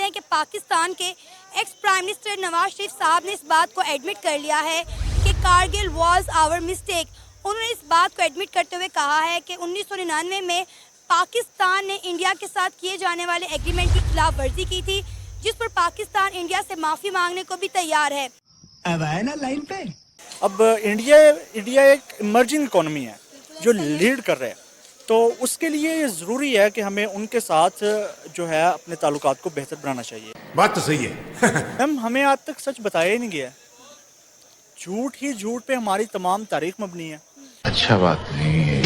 हैं कि पाकिस्तान के ex prime minister Nawaz Sharif साहब ने इस बात को एडमिट कर लिया है कि कारगिल वॉज आवर मिस्टेक। उन्होंने इस बात को एडमिट करते हुए कहा है कि 1999 में पाकिस्तान ने इंडिया के साथ किए जाने वाले एग्रीमेंट की खिलाफ वर्जी की थी, जिस पर पाकिस्तान इंडिया से माफ़ी मांगने को भी तैयार है। अब आए ना लाइन पे। अब इंडिया एक इमर्जिंग इकोनॉमी है जो लीड कर रहा है, तो उसके लिए ये ज़रूरी है कि हमें उनके साथ जो है अपने ताल्लुकात को बेहतर बनाना चाहिए। बात तो सही है। मैम, हमें आज तक सच बताया ही नहीं गया। झूठ ही झूठ पे हमारी तमाम तारीख मबनी है। अच्छा बात नहीं है।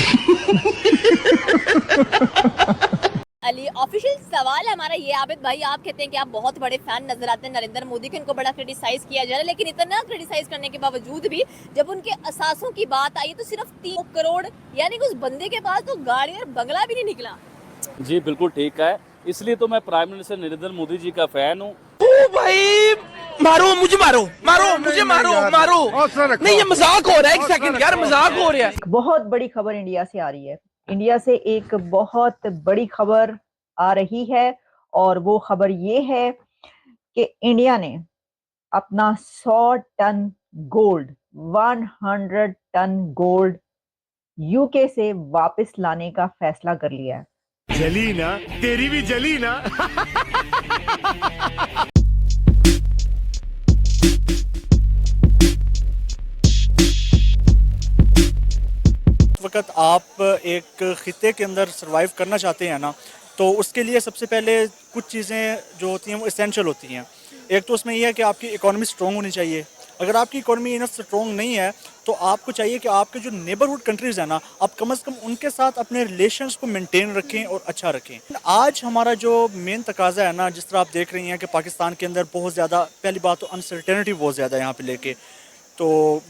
अली ऑफिशियल सवाल हमारा ये, आबिद भाई आप कहते हैं कि आप बहुत बड़े फैन नजर आते हैं नरेंद्र मोदी के, इनको बड़ा क्रिटिसाइज किया जा रहा है, लेकिन इतना क्रिटिसाइज करने के बावजूद भी जब उनके असासों की बात आई तो सिर्फ 3 करोड़ यानी कि उस बंदे के पास तो गाड़ी और बंगला भी नहीं निकला। जी बिल्कुल ठीक है, इसलिए तो मैं प्राइम मिनिस्टर नरेंद्र मोदी जी का फैन हूँ। भाई मारो मुझे, मुझे मारो। नहीं ये मजाक हो रहा है, एक सेकंड यार, मजाक हो रहा है। बहुत बड़ी खबर इंडिया से आ रही है। इंडिया से एक बहुत बड़ी खबर आ रही है और वो खबर ये है कि इंडिया ने अपना 100 ton gold 100 ton gold UK से वापस लाने का फैसला कर लिया है। जली ना, तेरी भी जली ना। वक्त आप एक खिते के अंदर सरवाइव करना चाहते हैं ना, तो उसके लिए सबसे पहले कुछ चीज़ें जो होती हैं वो एसेंशियल होती हैं। एक तो उसमें यह है कि आपकी इकोनॉमी स्ट्रॉन्ग होनी चाहिए। अगर आपकी इकोनॉमी इनफ स्ट्रॉन्ग नहीं है तो आपको चाहिए कि आपके जो नेबरहुड कंट्रीज़ हैं ना, आप कम से कम उनके साथ अपने रिलेशंस को मेंटेन रखें और अच्छा रखें। आज हमारा जो मेन तकाजा है ना, जिस तरह आप देख रही हैं कि पाकिस्तान के अंदर बहुत ज़्यादा, पहली बात तो अनसर्टेनिटी बहुत ज़्यादा है यहाँ पे लेके, तो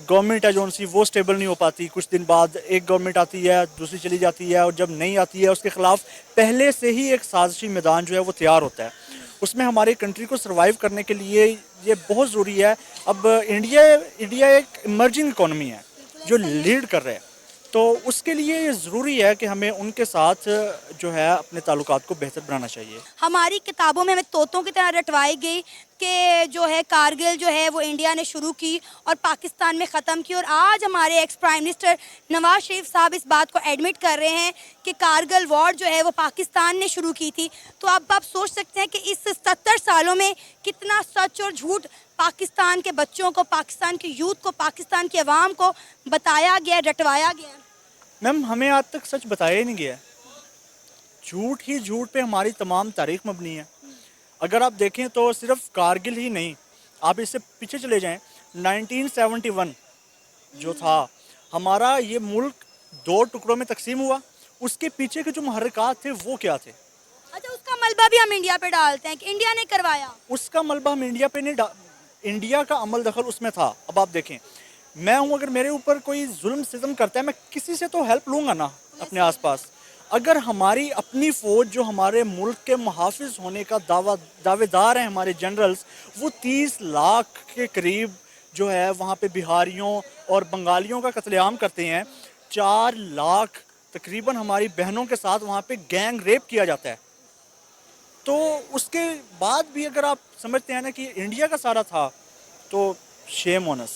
गवर्नमेंट है जो सी वो स्टेबल नहीं हो पाती। कुछ दिन बाद एक गवर्नमेंट आती है, दूसरी चली जाती है, और जब नहीं आती है उसके ख़िलाफ़ पहले से ही एक साजिशी मैदान जो है वो तैयार होता है। उसमें हमारी कंट्री को सर्वाइव करने के लिए ये बहुत ज़रूरी है। अब इंडिया एक इमर्जिंग इकोनॉमी है जो लीड कर रहा है, तो उसके लिए ये ज़रूरी है कि हमें उनके साथ जो है अपने ताल्लुकात को बेहतर बनाना चाहिए। हमारी किताबों में हमें तोतों की तरह रटवाई गई कि जो है कारगिल जो है वो इंडिया ने शुरू की और पाकिस्तान में ख़त्म की, और आज हमारे ex prime minister Nawaz Sharif साहब इस बात को एडमिट कर रहे हैं कि कारगिल वॉर जो है वो पाकिस्तान ने शुरू की थी। तो अब आप सोच सकते हैं कि इस 70 सालों में कितना सच और झूठ पाकिस्तान के बच्चों को, पाकिस्तान की यूथ को, पाकिस्तान की आवाम को बताया गया, रटवाया गया। मैम, हमें आज तक सच बताया ही नहीं गया। झूठ ही झूठ पे हमारी तमाम तारीख मबनी है। अगर आप देखें तो सिर्फ कारगिल ही नहीं, आप इससे पीछे चले जाएं, 1971 जो था हमारा ये मुल्क 2 टुकड़ों में तकसीम हुआ, उसके पीछे के जो मुहर्रिकात थे वो क्या थे? अच्छा, उसका मलबा भी हम इंडिया पे डालते हैं कि इंडिया ने करवाया। उसका मलबा हम इंडिया पे नहीं इंडिया का अमल दखल उसमें था। अब आप देखें, मैं हूँ, अगर मेरे ऊपर कोई जुल्म सितम करता है, मैं किसी से तो हेल्प लूँगा ना अपने आसपास। अगर हमारी अपनी फ़ौज जो हमारे मुल्क के मुहाफिज होने का दावेदार हैं, हमारे जनरल्स, वो 30 लाख के करीब जो है वहाँ पे बिहारियों और बंगालियों का कत्लेआम करते हैं, 4 लाख तकरीबन हमारी बहनों के साथ वहाँ पे गैंग रेप किया जाता है, तो उसके बाद भी अगर आप समझते हैं ना कि इंडिया का सारा था, तो शेम ऑन अस,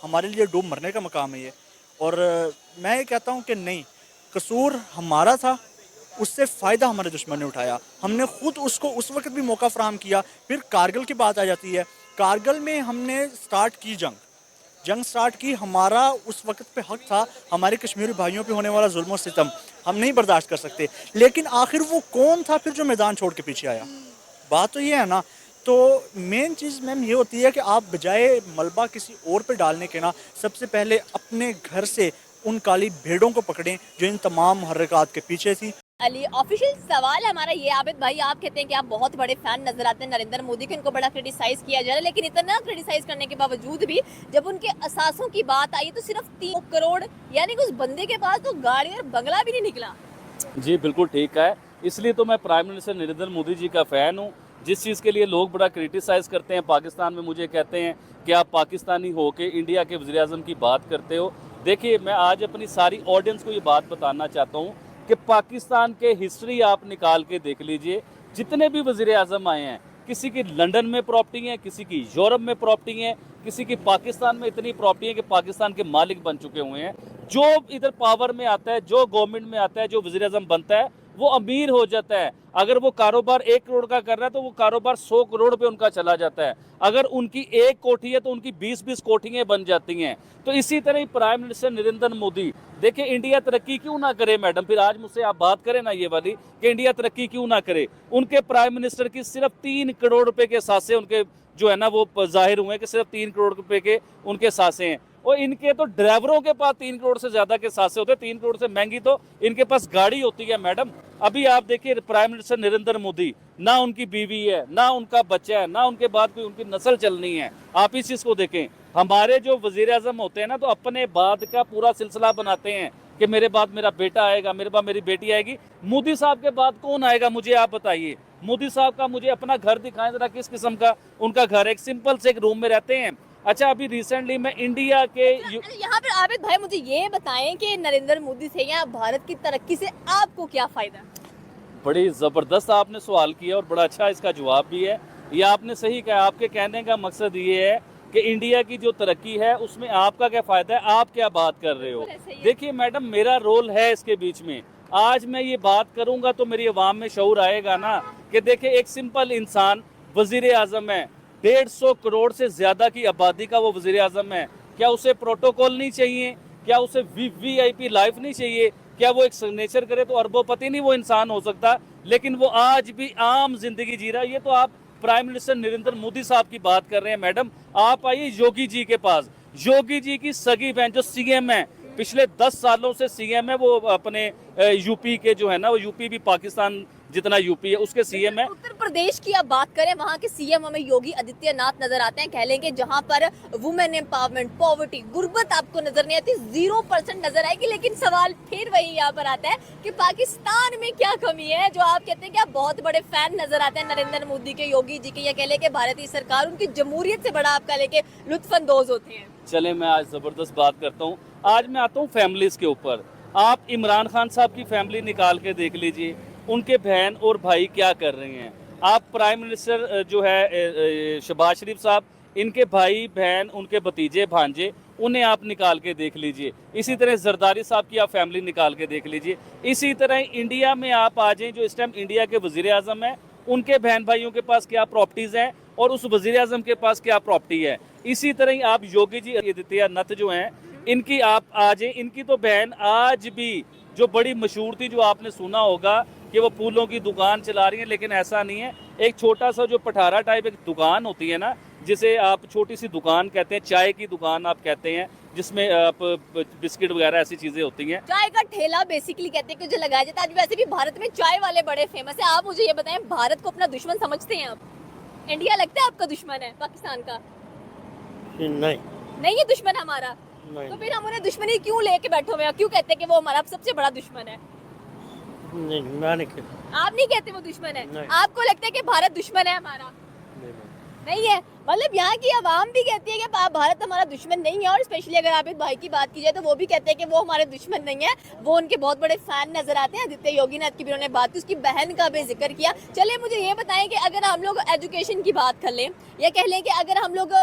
हमारे लिए डूब मरने का मकाम है ये। और मैं ये कहता हूँ कि नहीं, कसूर हमारा था, उससे फ़ायदा हमारे दुश्मन ने उठाया। हमने खुद उसको उस वक्त भी मौका फराहम किया। फिर कारगिल की बात आ जाती है। कारगिल में हमने स्टार्ट की जंग स्टार्ट की, हमारा उस वक्त पे हक था। हमारे कश्मीरी भाइयों पे होने वाला जुल्म और सितम हम नहीं बर्दाश्त कर सकते, लेकिन आखिर वो कौन था फिर जो मैदान छोड़ के पीछे आया? बात तो ये है ना। तो मेन चीज़ मैम ये होती है कि आप बजाय मलबा किसी और पे डालने के ना, सबसे पहले अपने घर से उन काली भेड़ों को पकड़ें जो इन तमाम मुहर्रिकात के पीछे थी। अली ऑफिशियल सवाल हमारा ये, आबिद भाई आप कहते हैं कि आप बहुत बड़े फैन नजर आते हैं नरेंद्र मोदी के, इनको बड़ा क्रिटिसाइज किया जा रहा है, लेकिन इतना क्रिटिसाइज करने के बावजूद भी जब उनके असासों की बात आई तो सिर्फ 3 करोड़ यानी कि उस बंदे के पास तो गाड़ी और बंगला भी नहीं निकला। जी बिल्कुल ठीक है, इसलिए तो मैं प्राइम मिनिस्टर नरेंद्र मोदी जी का फ़ैन हूँ। जिस चीज़ के लिए लोग बड़ा क्रिटिसाइज़ करते हैं पाकिस्तान में, मुझे कहते हैं कि आप पाकिस्तानी हो के इंडिया के वज़ीर आज़म की बात करते हो। देखिए, मैं आज अपनी सारी ऑडियंस को ये बात बताना चाहता हूँ कि पाकिस्तान के हिस्ट्री आप निकाल के देख लीजिए, जितने भी वज़ीर आज़म आए हैं किसी की लंदन में प्रॉपर्टी है, किसी की यूरोप में प्रॉपर्टी है, किसी की पाकिस्तान में इतनी प्रॉपर्टी है कि पाकिस्तान के मालिक बन चुके हुए हैं। जो इधर पावर में आता है, जो गवर्नमेंट में आता है, जो वज़ीर आज़म बनता है, वो अमीर हो जाता है। अगर वो कारोबार 1 करोड़ का कर रहा है तो वो कारोबार 100 करोड़ पे उनका चला जाता है। अगर उनकी 1 कोठी है तो उनकी 20-20 कोठियाँ बन जाती हैं। तो इसी तरह ही प्राइम मिनिस्टर नरेंद्र मोदी, देखिए इंडिया तरक्की क्यों ना करे मैडम, फिर आज मुझसे आप बात करें ना ये वाली कि इंडिया तरक्की क्यों ना करे। उनके प्राइम मिनिस्टर की सिर्फ 3 करोड़ रुपए के सासे उनके जो है ना वो जाहिर हुए कि सिर्फ 3 करोड़ रुपए के उनके सासे हैं। और इनके तो ड्राइवरों के पास 3 करोड़ से ज्यादा के सासे होते हैं। 3 करोड़ से महंगी तो इनके पास गाड़ी होती है मैडम। अभी आप देखिए प्राइम मिनिस्टर नरेंद्र मोदी, ना उनकी बीवी है, ना उनका बच्चा है, ना उनके बाद कोई उनकी नस्ल चलनी है। आप इस चीज को देखें। हमारे जो वजीर आजम होते हैं ना, तो अपने बाद का पूरा सिलसिला बनाते हैं कि मेरे बाद मेरा बेटा आएगा, मेरे बाद मेरी बेटी आएगी। मोदी साहब के बाद कौन आएगा, मुझे आप बताइए। मोदी साहब का मुझे अपना घर दिखाएं जरा, किस किस्म का उनका घर है। एक सिंपल से एक रूम में रहते हैं। अच्छा, अभी रिसेंटली मैं इंडिया के यहाँ पर आबिद भाई मुझे ये बताएं कि नरेंद्र मोदी से या भारत की तरक्की से आपको क्या फायदा? बड़ी ज़बरदस्त आपने सवाल किया और बड़ा अच्छा इसका जवाब भी है। ये आपने सही कहा। आपके कहने का मकसद ये है कि इंडिया की जो तरक्की है उसमें आपका क्या फ़ायदा है, आप क्या बात कर रहे हो। देखिए मैडम, मेरा रोल है इसके बीच में। आज मैं ये बात करूँगा तो मेरी आवाम में शऊर आएगा ना कि देखिए एक सिंपल इंसान वज़ीर आज़म है, 150 करोड़ से ज़्यादा की आबादी का वो वज़ीर आज़म है। क्या उसे प्रोटोकॉल नहीं चाहिए? क्या उसे VIP लाइफ नहीं चाहिए? क्या वो एक सिग्नेचर करे तो अरबोपति नहीं वो इंसान हो सकता? लेकिन वो आज भी आम जिंदगी जी रहा है। ये तो आप प्राइम मिनिस्टर नरेंद्र मोदी साहब की बात कर रहे हैं मैडम। आप आइए योगी जी के पास। योगी जी की सगी बहन जो CM है, पिछले 10 सालों से CM है, वो अपने यूपी के जो है ना, वो यूपी भी पाकिस्तान जितना यूपी है उसके CM है। उत्तर प्रदेश की आप बात करें, वहाँ के CM हमें योगी आदित्यनाथ नजर आते हैं। कह लेंगे जहाँ पर वुमेन एम्पावरमेंट, पॉवर्टी, गुर्बत आपको नजर नहीं आती, 0% नजर आएगी। लेकिन सवाल फिर वही यहाँ पर आता है कि पाकिस्तान में क्या कमी है जो आप कहते हैं कि आप बहुत बड़े फैन नजर आते हैं नरेंद्र मोदी के, योगी जी के, या कह लेंगे भारतीय सरकार उनकी जमहूरियत से बड़ा आपका लेके लुत्फानंदोज होते हैं। चले मैं आज जबरदस्त बात करता हूँ। आज मैं आता हूँ फैमिलीज के ऊपर। आप इमरान खान साहब की फैमिली निकाल के देख लीजिए, उनके बहन और भाई क्या कर रहे हैं। आप प्राइम मिनिस्टर जो है शहबाज शरीफ साहब, इनके भाई बहन, उनके भतीजे भांजे, उन्हें आप निकाल के देख लीजिए। इसी तरह जरदारी साहब की आप फैमिली निकाल के देख लीजिए। इसी तरह इंडिया में आप आ जाएं, जो इस टाइम इंडिया के वजीर आजम है, उनके बहन भाइयों के पास क्या प्रॉपर्टीज़ हैं और उस वजीर आजम के पास क्या प्रॉपर्टी है। इसी तरह ही आप योगी जी आदित्यनाथ जो हैं, इनकी आप आ जाएं। इनकी तो बहन आज भी जो बड़ी मशहूर थी, जो आपने सुना होगा कि वो फूलों की दुकान चला रही है, लेकिन ऐसा नहीं है। एक छोटा सा जो पठारा टाइप एक दुकान होती है ना, जिसे आप छोटी सी दुकान कहते हैं, चाय की दुकान आप कहते हैं, जिसमें आप बिस्किट वगैरह ऐसी चीजें होती हैं। चाय का ठेला बेसिकली कहते हैं कि जो लगाया जाता है। आज वैसे भी भारत में चाय वाले बड़े फेमस है। आप मुझे ये बताएं, भारत को अपना दुश्मन समझते हैं आप? इंडिया लगता है आपका दुश्मन है पाकिस्तान का? नहीं है दुश्मन हमारा। तो फिर हम उन्हें दुश्मनी क्यों लेके बैठे हुए हैं? क्यों कहते हैं कि वो हमारा सबसे बड़ा दुश्मन है? नहीं, मैं नहीं कहता। आप नहीं कहते वो दुश्मन है? आपको लगता है कि भारत दुश्मन है हमारा? नहीं है। मतलब यहाँ की आवाम भी कहती है कि भारत हमारा दुश्मन नहीं है। और स्पेशली अगर आबिद भाई की बात की जाए तो वो भी कहते हैं कि वो हमारे दुश्मन नहीं है, वो उनके बहुत बड़े फैन नजर आते हैं। आदित्य योगीनाथ की भी उन्होंने बात की, उसकी बहन का भी जिक्र किया। चलिए मुझे ये बताएं कि अगर हम लोग एजुकेशन की बात कर लें, या कह लें कि अगर हम लोग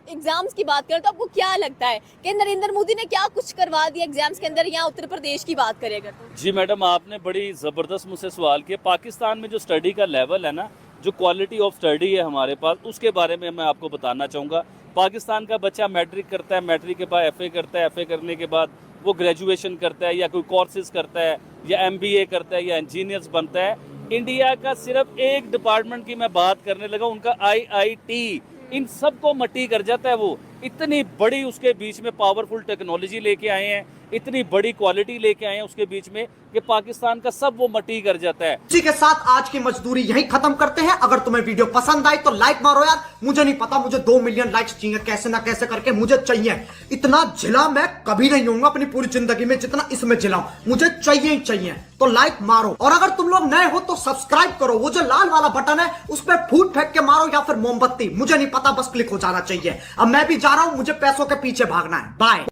एग्जाम्स की बात करें, तो आपको क्या लगता है कि नरेंद्र मोदी ने क्या कुछ करवा दिया एग्जाम्स के अंदर, या उत्तर प्रदेश की बात करें अगर तो? जी मैडम, आपने बड़ी ज़बरदस्त मुझसे सवाल किया। पाकिस्तान में जो स्टडी का लेवल है ना, जो क्वालिटी ऑफ स्टडी है हमारे पास, उसके बारे में मैं आपको बताना चाहूँगा। पाकिस्तान का बच्चा मैट्रिक करता है, मैट्रिक के बाद FA करता है, FA करने के बाद वो ग्रेजुएशन करता है, या कोई कोर्सेज करता है, या MBA करता है, या इंजीनियर्स बनता है। इंडिया का सिर्फ एक डिपार्टमेंट की मैं बात करने लगा, उनका IIT, इन सबको मट्टी कर जाता है। वो इतनी बड़ी उसके बीच में पावरफुल टेक्नोलॉजी लेके आए हैं, इतनी बड़ी क्वालिटी लेके आए हैं उसके बीच में, कि पाकिस्तान का सब वो मट्टी कर जाता है। इसी के साथ आज की मजदूरी यहीं खत्म करते हैं। अगर तुम्हें वीडियो पसंद आई तो लाइक मारो यार। मुझे नहीं पता, मुझे 2 मिलियन लाइक्स चाहिए, कैसे ना कैसे करके मुझे चाहिए। इतना जिला मैं कभी नहीं होऊंगा अपनी पूरी जिंदगी में जितना इसमें जिलाऊं, मुझे चाहिए ही चाहिए। तो लाइक मारो, और अगर तुम लोग नए हो तो सब्सक्राइब करो। वो जो लाल वाला बटन है उस पर फूट फेंक के मारो, या फिर मोमबत्ती, मुझे नहीं पता, बस क्लिक हो जाना चाहिए। अब मैं भी जा रहा हूं, मुझे पैसों के पीछे भागना है। बाय।